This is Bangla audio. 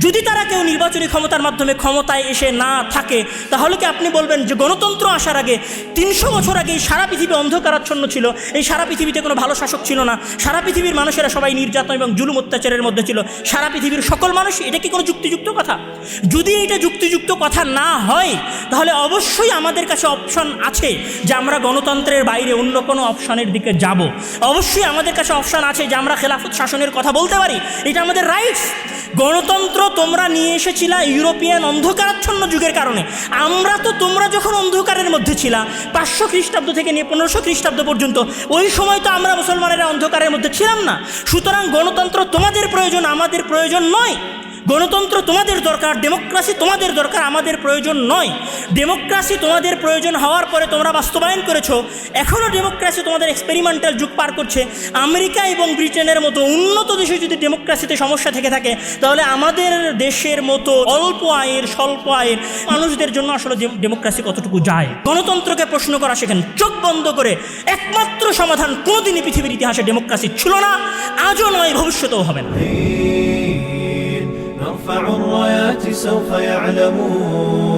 যদি তারা কেউ নির্বাচনী ক্ষমতার মাধ্যমে ক্ষমতায় এসে না থাকে, তাহলে কি আপনি বলবেন যে গণতন্ত্র আসার আগে 300 বছর আগে সারা পৃথিবী অন্ধকারাচ্ছন্ন ছিল, এই সারা পৃথিবীতে কোনো ভালো শাসক ছিল না, সারা পৃথিবীর মানুষেরা সবাই নির্যাতন এবং জুলুম অত্যাচারের মধ্যে ছিল, সারা পৃথিবীর সকল মানুষ? এটা কি কোনো যুক্তিযুক্ত কথা? যদি এটা যুক্তিযুক্ত কথা না হয়, তাহলে অবশ্যই আমাদের কাছে অপশন আছে যে আমরা গণতন্ত্রের বাইরে অন্য কোনো অপশনের দিকে যাব। অবশ্যই আমাদের কাছে অপশন আছে যে আমরা খেলাফত শাসনের কথা বলতে পারি, এটা আমাদের রাইটস। গণতন্ত্র তোমরা নিয়ে এসেছিলা ইউরোপিয়ান অন্ধকারাচ্ছন্ন যুগের কারণে। আমরা তো তোমরা যখন অন্ধকারের মধ্যে ছিলা 500 খ্রিস্টাব্দ থেকে নিয়ে 1500 খ্রিস্টাব্দ পর্যন্ত, ওই সময় তো আমরা মুসলমানেরা অন্ধকারের মধ্যে ছিলাম না। সুতরাং গণতন্ত্র তোমাদের প্রয়োজন, আমাদের প্রয়োজন নয়। গণতন্ত্র তোমাদের দরকার, ডেমোক্রেসি তোমাদের দরকার, আমাদের প্রয়োজন নয়। ডেমোক্রেসি তোমাদের প্রয়োজন হওয়ার পরে তোমরা বাস্তবায়ন করেছো, এখনও ডেমোক্রেসি তোমাদের এক্সপেরিমেন্টাল যুগ পার করছে। আমেরিকা এবং ব্রিটেনের মতো উন্নত দেশে যদি ডেমোক্রেসিতে সমস্যা থেকে থাকে, তাহলে আমাদের দেশের মতো অল্প আয়ের স্বল্প আয়ের মানুষদের জন্য আসলে ডেমোক্রেসি কতটুকু যায়? গণতন্ত্রকে প্রশ্ন করা শেখেন চোখ বন্ধ করে। একমাত্র সমাধান, কোনোদিনই পৃথিবীর ইতিহাসে ডেমোক্রেসি ছিল না, আজও নয়, ভবিষ্যতেও হবে না। نرفع الرايات سوف يعلمون